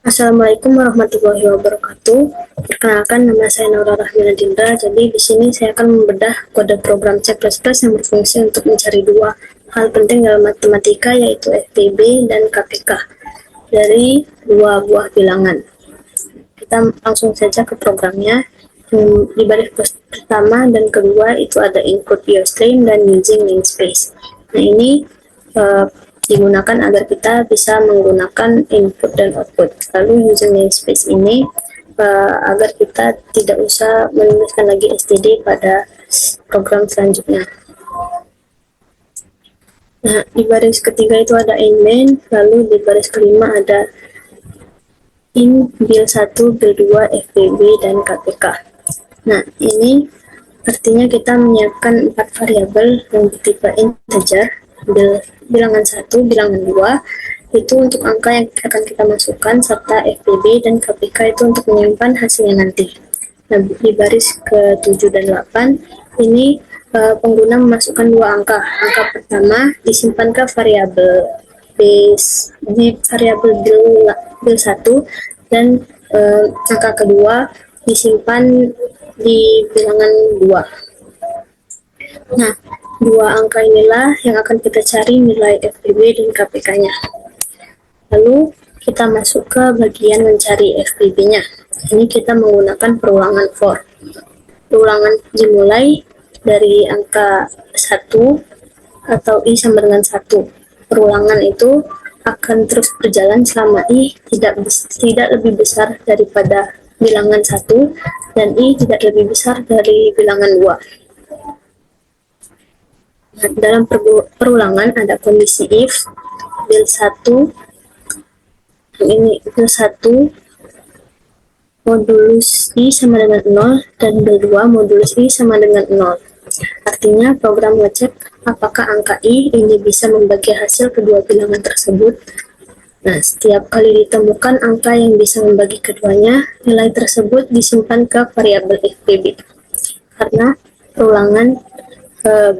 Assalamualaikum warahmatullahi wabarakatuh. Perkenalkan, nama saya Naura Rahmina Dindra. Jadi di sini saya akan membedah kode program C++ yang berfungsi untuk mencari dua hal penting dalam matematika, yaitu FPB dan KPK dari dua buah bilangan. Kita langsung saja ke programnya. Di baris pertama dan kedua itu ada input ViewStream dan using namespace. Nah, ini digunakan agar kita bisa menggunakan input dan output. Lalu using namespace ini agar kita tidak usah menuliskan lagi std pada program selanjutnya. Nah, di baris ketiga itu ada in main, lalu di baris kelima ada in build 1, build 2, FPB, dan KPK. Nah, ini artinya kita menyiapkan 4 variabel yang bertipe integer, bilangan 1, bilangan 2, itu untuk angka yang akan kita masukkan, serta FPB dan KPK itu untuk menyimpan hasilnya nanti. Nah, di baris ke-7 dan 8, ini pengguna memasukkan dua angka. Angka pertama disimpan ke variabel base di variabel build 1 dan angka kedua disimpan di bilangan 2. Nah, dua angka inilah yang akan kita cari nilai FPB dan KPK-nya. Lalu kita masuk ke bagian mencari FPB-nya. Ini kita menggunakan perulangan for. Perulangan dimulai dari angka 1 atau I sama dengan 1. Perulangan itu akan terus berjalan selama I tidak lebih besar daripada bilangan 1 dan I tidak lebih besar dari bilangan 2. Nah, dalam perulangan ada kondisi if build 1, ini build 1 modulus I sama dengan 0 dan build 2 modulus I sama dengan 0. Artinya program ngecek apakah angka I ini bisa membagi hasil kedua bilangan tersebut. Nah, setiap kali ditemukan angka yang bisa membagi keduanya, nilai tersebut disimpan ke variabel FPB. Karena perulangan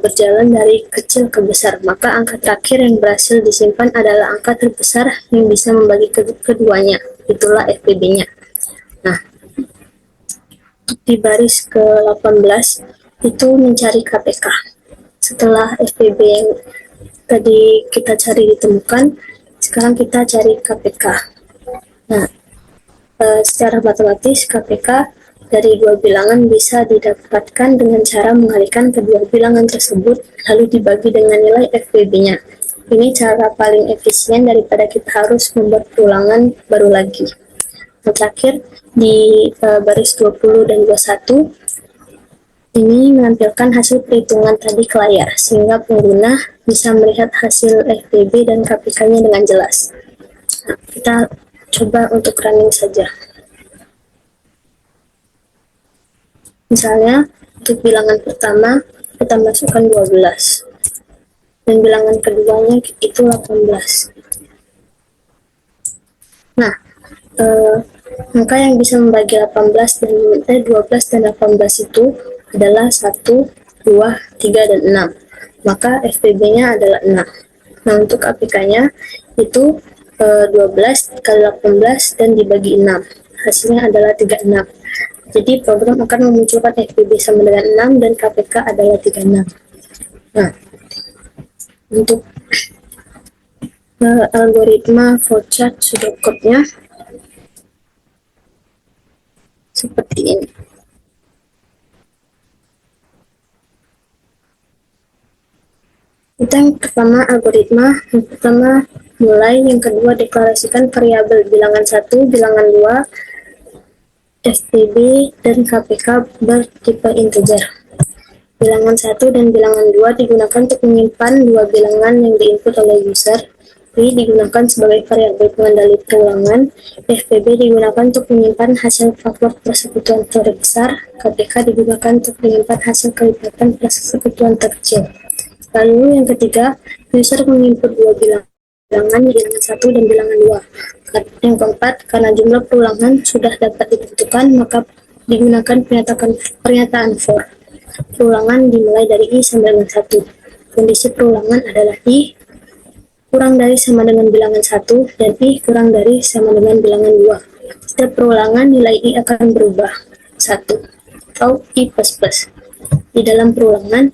berjalan dari kecil ke besar, maka angka terakhir yang berhasil disimpan adalah angka terbesar yang bisa membagi keduanya. Itulah FPB-nya. Nah, di baris ke-18 itu mencari KPK. Setelah FPB yang tadi kita cari ditemukan, sekarang kita cari KPK. Nah, secara matematis KPK dari dua bilangan bisa didapatkan dengan cara mengalihkan kedua bilangan tersebut lalu dibagi dengan nilai FPB-nya. Ini cara paling efisien daripada kita harus membuat perulangan baru lagi. Yang terakhir di baris 20 dan 21 ini menampilkan hasil perhitungan tadi ke layar sehingga pengguna bisa melihat hasil FPB dan KPK-nya dengan jelas. Nah, kita coba untuk running saja. Misalnya, untuk bilangan pertama, kita masukkan 12. Dan bilangan keduanya itu 18. Nah, angka yang bisa membagi 12 dan 18 itu adalah 1, 2, 3, dan 6. Maka FPB-nya adalah 6. Nah, untuk KPK-nya itu 12 kali 18 dan dibagi 6. Hasilnya adalah 36. Jadi program akan memunculkan FPB sama dengan 6 dan KPK adalah 36. Nah, untuk algoritma flowchart pseudocode-nya seperti ini. Kita yang pertama algoritma, yang pertama mulai, yang kedua deklarasikan variabel bilangan 1, bilangan 2, FPB dan KPK bertipe integer. Bilangan 1 dan bilangan 2 digunakan untuk menyimpan dua bilangan yang diinput oleh user. I digunakan sebagai variabel pengendali perulangan. FPB digunakan untuk menyimpan hasil faktor persekutuan terbesar. KPK digunakan untuk menyimpan hasil kelipatan persekutuan terkecil. Lalu yang ketiga, user menginput dua bilangan 1 dan bilangan 2. Yang keempat, karena jumlah perulangan sudah dapat ditentukan, maka digunakan pernyataan for. Perulangan dimulai dari I sampai dengan 1. Kondisi perulangan adalah I kurang dari sama dengan bilangan 1, dan I kurang dari sama dengan bilangan 2. Setiap perulangan nilai I akan berubah 1 atau I plus plus. Di dalam perulangan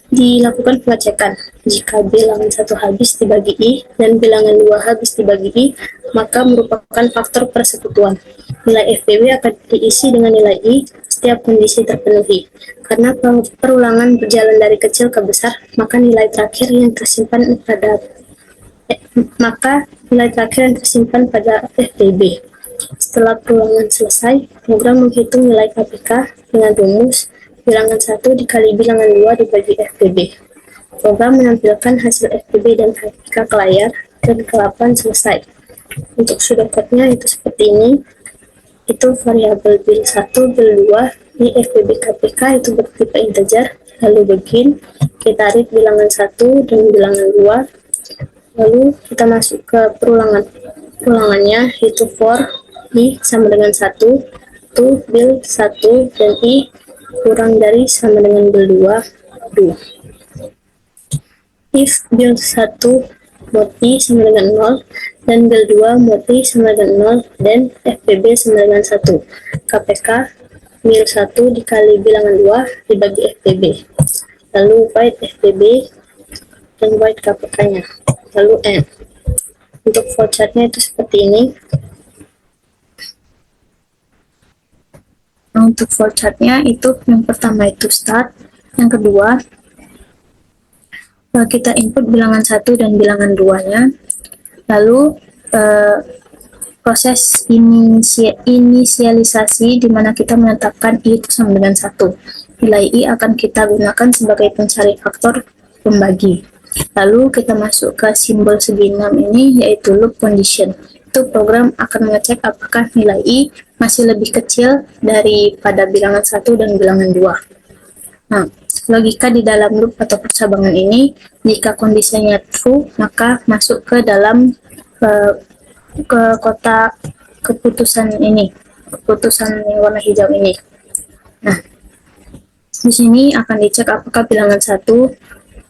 dilakukan pengecekan. Jika bilangan 1 habis dibagi I dan bilangan 2 habis dibagi I, maka merupakan faktor persekutuan. Nilai FPB akan diisi dengan nilai I setiap kondisi terpenuhi. Karena perulangan berjalan dari kecil ke besar, maka nilai terakhir yang tersimpan pada FPB. Setelah perulangan selesai, program menghitung nilai KPK dengan rumus bilangan 1 dikali bilangan 2 dibagi FPB. Program menampilkan hasil FPB dan KPK ke layar, dan ke-8 selesai. Untuk pseudocode-nya itu seperti ini. Itu variabel bil 1, bil 2, di FPB KPK itu bertipe integer, lalu begin, kita read bilangan 1 dan bilangan 2, lalu kita masuk ke perulangannya, yaitu for I sama dengan 1, to bil 1, dan I kurang dari sama dengan bil 2, do. If bil 1 mod I sama dengan 0, dan bil 2 mod I sama dengan 0, dan FPB sama dengan 1. KPK bil 1 dikali bilangan 2 dibagi FPB. Lalu void FPB dan void KPK-nya. Lalu N. Untuk flowchart-nya itu seperti ini. Untuk flowchart-nya itu yang pertama itu start, yang kedua kita input bilangan 1 dan bilangan 2-nya, lalu proses inisialisasi di mana kita menetapkan I itu sama dengan 1. Nilai I akan kita gunakan sebagai pencari faktor pembagi. Lalu kita masuk ke simbol segi 6 ini, yaitu loop condition. Itu program akan mengecek apakah nilai I masih lebih kecil daripada bilangan 1 dan bilangan 2. Nah, logika di dalam loop atau percabangan ini, jika kondisinya true, maka masuk ke dalam ke kotak keputusan ini, keputusan yang warna hijau ini. Nah, di sini akan dicek apakah bilangan 1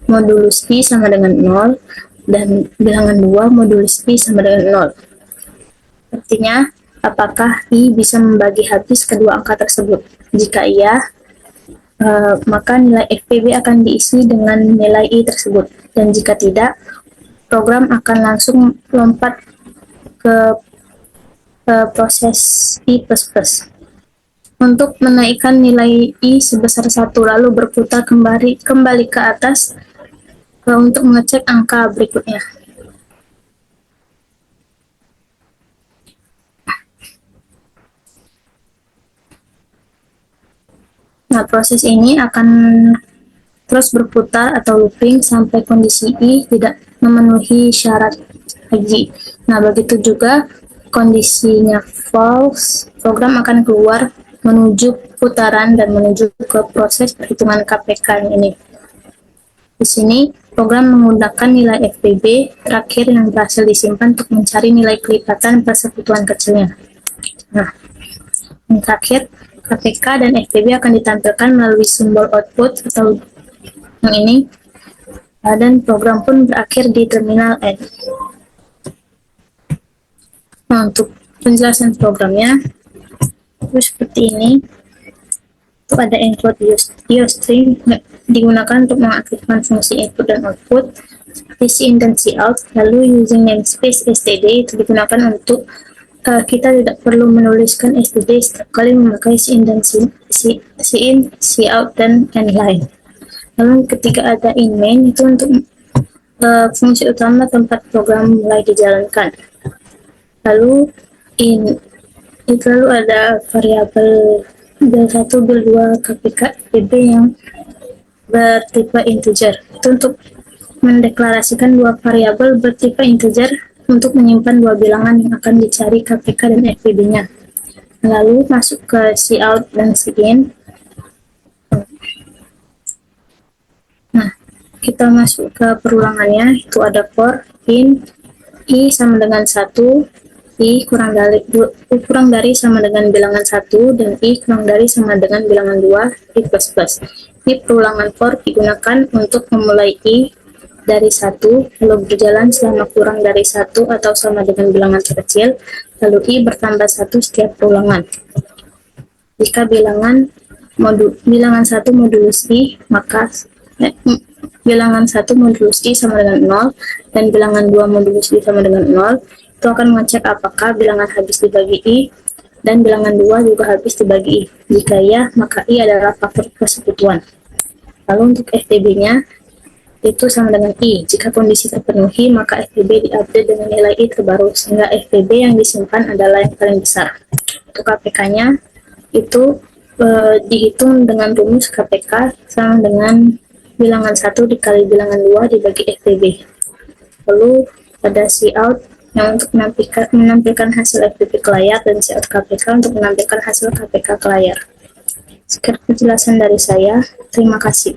modulus I sama dengan 0 dan bilangan 2 modulus I sama dengan 0. Artinya, apakah I bisa membagi habis kedua angka tersebut? Jika iya, maka nilai FPB akan diisi dengan nilai I tersebut. Dan jika tidak, program akan langsung lompat ke proses I++. Untuk menaikkan nilai I sebesar 1 lalu berputar kembali ke atas untuk mengecek angka berikutnya. Nah, proses ini akan terus berputar atau looping sampai kondisi I tidak memenuhi syarat lagi. Nah, begitu juga kondisinya false, program akan keluar menuju putaran dan menuju ke proses perhitungan KPK ini. Di sini, program menggunakan nilai FPB terakhir yang berhasil disimpan untuk mencari nilai kelipatan persekutuan kecilnya. Nah, yang terakhir, KPK dan FPB akan ditampilkan melalui simbol output atau yang ini, dan program pun berakhir di terminal N. Nah, untuk penjelasan programnya itu seperti ini. Itu ada include IOString digunakan untuk mengaktifkan fungsi input dan output seperti in dan out. Lalu using namespace std itu digunakan untuk kita tidak perlu menuliskan std setiap kali memakai in dan in, out, dan line. Lalu ketika ada in main itu untuk fungsi utama tempat program mulai dijalankan. Lalu lalu ada variabel bil 1, bil 2, KPK, FPB yang bertipe integer. Itu untuk mendeklarasikan dua variabel bertipe integer untuk menyimpan dua bilangan yang akan dicari KPK dan FPB-nya. Lalu masuk ke cout dan in. Nah, kita masuk ke perulangannya, itu ada for in I sama dengan 1, I kurang dari sama dengan bilangan 1, dan I kurang dari sama dengan bilangan 2, I++. Ini perulangan for digunakan untuk memulai I dari 1, lalu berjalan selama kurang dari 1 atau sama dengan bilangan terkecil, lalu I bertambah 1 setiap ulangan. Jika bilangan 1 modulus I, maka bilangan 1 modulus I sama dengan 0, dan bilangan 2 modulus I sama dengan 0, itu akan mengecek apakah bilangan habis dibagi I, dan bilangan 2 juga habis dibagi I. Jika ya, maka I adalah faktor persekutuan. Lalu untuk FTB-nya, itu sama dengan I. Jika kondisi terpenuhi, maka FTB diupdate dengan nilai I terbaru, sehingga FTB yang disimpan adalah yang paling besar. Untuk KPK-nya, itu dihitung dengan rumus KPK sama dengan bilangan 1 dikali bilangan 2 dibagi FTB. Lalu pada cout yang untuk menampilkan hasil FTB ke layar, dan cout KPK untuk menampilkan hasil KPK ke layar. Sekian penjelasan dari saya. Terima kasih.